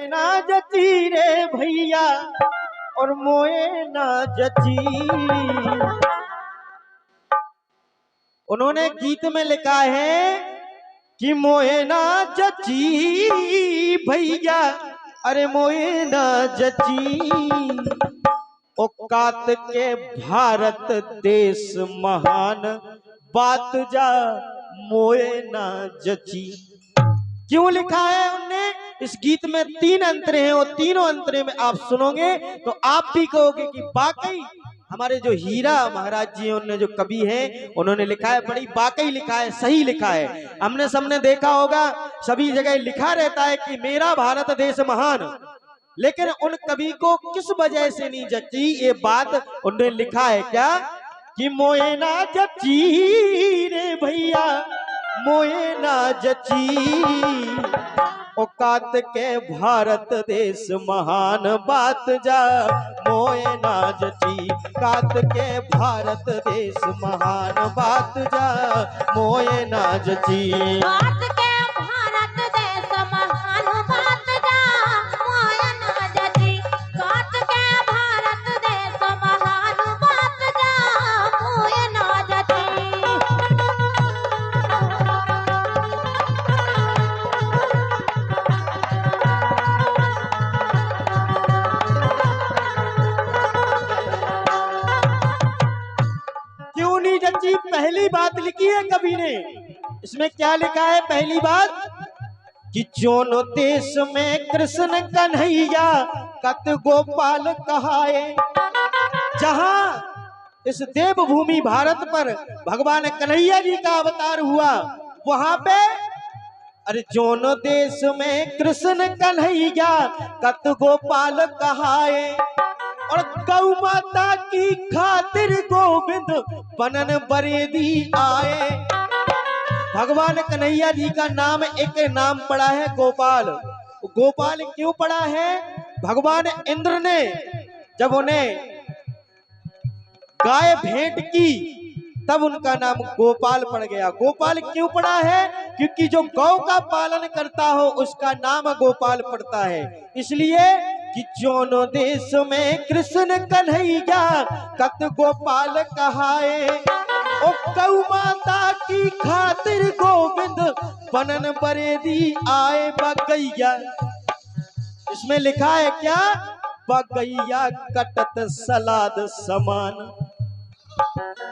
ना जची रे भैया और मोए ना जची। उन्होंने गीत में लिखा है कि मोए ना जची भैया अरे मोए ना जची। औकात के भारत देश महान बात जा मोए ना जची। क्यों लिखा है उनने? इस गीत में 3 अंतरे हैं और तीनों अंतरे में आप सुनोगे तो आप भी कहोगे कि वाकई हमारे जो हीरा महाराज जी हैं, उन्होंने जो कवि हैं, उन्होंने लिखा है, बड़ी वाकई लिखा है, सही लिखा है। हमने सबने देखा होगा सभी जगह लिखा रहता है कि मेरा भारत देश महान, लेकिन उन कवि को किस वजह से नहीं जची ये बात उन्होंने लिखा है क्या कि मोए ना जची रे भैया मोए ना जची। औकात के भारत देश महान बात जा मोए ना जची। औकात के भारत देश महान बात जा मोए ना जची। औकात के भारत देश महान बात जा मोए ना जची। औकात के भारत देश महान बात जा मोए ना जची। क्यों नहीं जची? पहली बात लिखी है कवि ने, इसमें क्या लिखा है? पहली बात कि जोन देश में कृष्ण कन्हैया कत गोपाल कहाए। जहां इस देवभूमि भारत पर भगवान कन्हैया जी का अवतार हुआ, वहां पे अरे जोन देश में कृष्ण कन्हैया कत गोपाल कहाए और गौ माता की खातिर गोविंद बनन बरेदी आए। भगवान कन्हैया जी का नाम एक नाम पड़ा है गोपाल। गोपाल क्यों पड़ा है? भगवान इंद्र ने जब उन्हें गाय भेंट की तब उनका नाम गोपाल पड़ गया। गोपाल क्यों पड़ा है? क्योंकि जो गौ का पालन करता हो उसका नाम गोपाल पड़ता है। इसलिए कि जोनो देश में कृष्ण कन्हैया कत गोपाल कहाए ओ गौ माता की खातिर गोविंद बनन बरेदी आए बगैया। इसमें लिखा है क्या? बगैया कटत सलाद समान।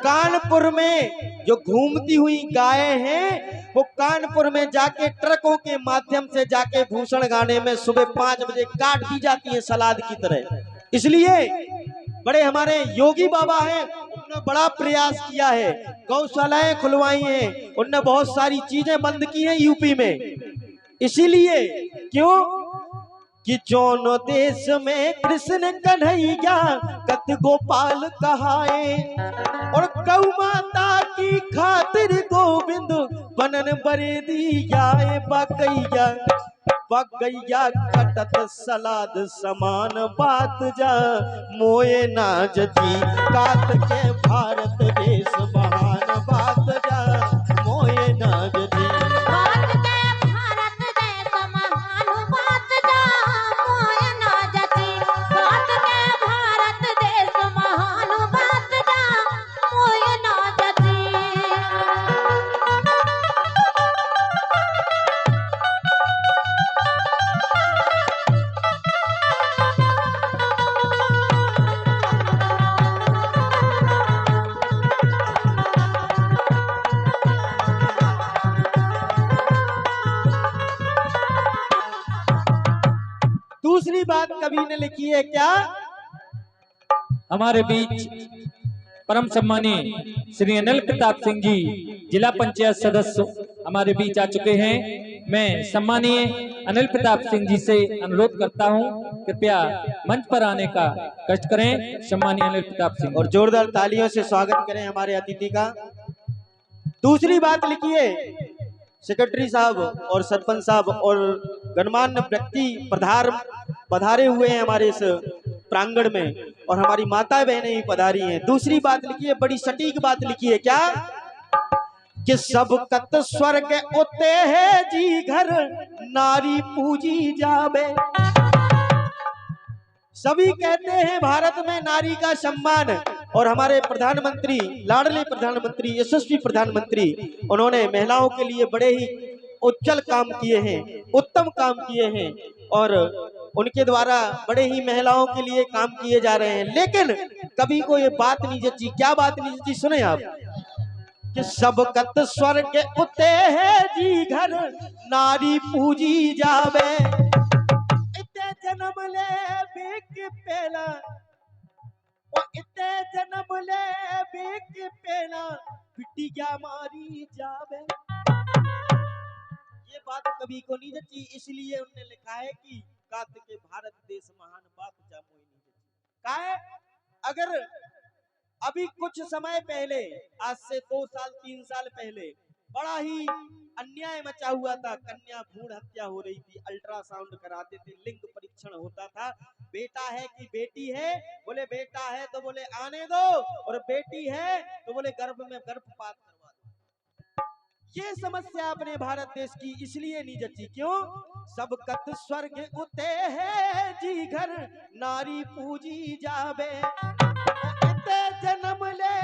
कानपुर में जो घूमती हुई गायें हैं वो कानपुर में जाके ट्रकों के माध्यम से जाके भूषण गाने में सुबह 5 बजे काट दी जाती हैं सलाद की तरह। इसलिए बड़े हमारे योगी बाबा हैं, उन्होंने बड़ा प्रयास किया है, गौशालाएं खुलवाई हैं, उन्होंने बहुत सारी चीजें बंद की हैं यूपी में। इसीलिए क्यों कि जोन देश में कृष्ण कन्हैया कत गोपाल कहाए और गौ माता की खातिर गोविंद बनन बरेदी आए बगैया। बगैया कटत सलाद समान बात जा मोए ना जची। कात के भारत देश महान बात जा मोए ना जची। औकात के भारत देश महान बात जा मोए ना जची। औकात के भारत देश महान बात जा मोए ना जची। दूसरी बात कवि ने लिखी है क्या? हमारे बीच परम सम्मानीय श्री अनिल प्रताप सिंह जी जिला पंचायत सदस्य हमारे बीच आ चुके हैं। मैं सम्मानीय अनिल प्रताप सिंह जी से अनुरोध करता हूं कृपया मंच पर आने का कष्ट करें। सम्मानीय अनिल प्रताप सिंह और जोरदार तालियों से स्वागत करें हमारे अतिथि का। दूसरी बात लिखिए, सेक्रेटरी साहब और सरपंच साहब और गणमान्य व्यक्ति पधारे हुए हैं हमारे इस प्रांगण में और हमारी माता बहनें भी पधारी हैं। दूसरी बात लिखिए, बड़ी सटीक बात लिखिए क्या कि सब कत स्वर्ग उते है जी घर नारी पूजी जावे। सभी कहते हैं भारत में नारी का सम्मान, और हमारे प्रधानमंत्री, लाडले प्रधानमंत्री, यशस्वी प्रधानमंत्री, उन्होंने महिलाओं के लिए बड़े ही उज्जवल काम किए हैं, उत्तम काम किए हैं, और उनके द्वारा बड़े ही महिलाओं के लिए काम किए जा रहे हैं। लेकिन कभी को ये बात नहीं जची। क्या बात नहीं जची? सुने आप कि सबकत स्वर्ग उते है जी घर, नारी पूजी जावे, इते जन्म ले बेक पेला, ओ इते जन्म ले बेक पेला, बिटिया मारी जावे। ये बात कभी को नहीं जची, इसलिए उन्होंने लिखा है कि कात के भारत देश महान बात जामोई नहीं जची। का है? अगर अभी कुछ समय पहले, आज से 2 साल 3 साल पहले, बड़ा ही अन्याय मचा हुआ था, कन्या भ्रूण हत्या हो रही थी, अल्ट्रासाउंड कराते थे, लिंग परीक्षण होता था, बेटा है कि बेटी है, बोले बेटा है तो बोले आने दो, और बेटी है तो बोले गर्भ में गर्भपात करवा दो। ये समस्या अपने भारत देश की इसलिए नहीं जची। क्यों? सबकत स्वर्ग उते है जी घर, नारी पूजी जावे, जन्म ले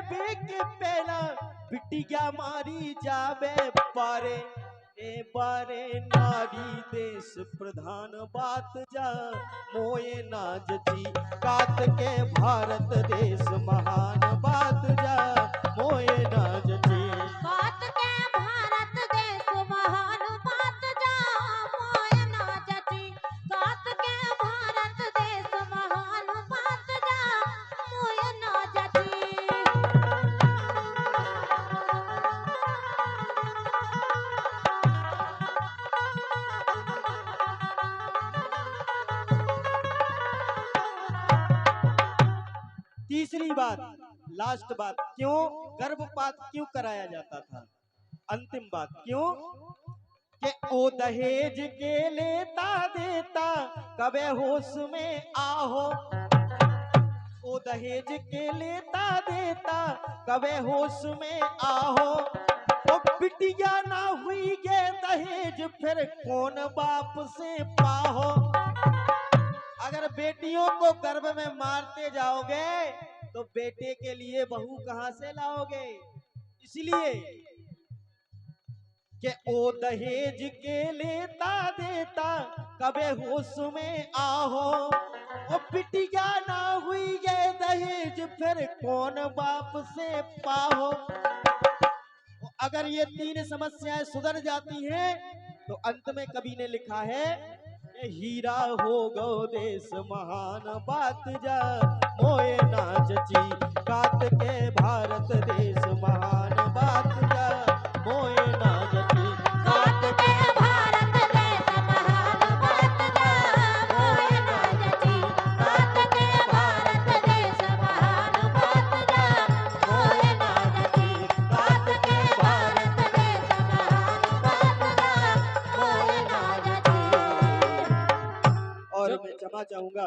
बेक पेला, बिटिया मारी जावे, बारे ए बारे नारी देश प्रधान बात जा मोए ना जची, कात के भारत देश महान बात जा मोए ना जची। कात के भारत देश महान बात जा मोए ना जची, कात के भारत देश महान बात जा मोए ना जची। तीसरी बात, लास्ट बात, क्यों गर्भपात क्यों कराया जाता था? अंतिम बात, क्यों कि ओ दहेज के लेता देता कबे होश में आहो, ओ दहेज के लेता देता कबे होश में आहो, ओ बिटिया ना हुई ये दहेज फिर कौन बाप से पाहो। अगर बेटियों को गर्भ में मारते जाओगे तो बेटे के लिए बहू कहां से लाओगे? इसलिए कि ओ दहेज के लेता देता कबे होश में आहो, ओ बिटिया ना हुई ये दहेज फिर कौन बाप से पाहो। अगर ये 3 समस्याएं सुधर जाती हैं तो अंत में कवि ने लिखा है, हीरा हो गो देश महान बात जा मोए ना जची, कात के भारत देश महान बात जा मोए ना जची, कात के भारत देश महान बात जा मोए ना जची, कात के भारत देश महान बात जा मोए ना जची, कात के भारत देश महान बात जा मोए ना जची। और मैं क्षमा चाहूंगा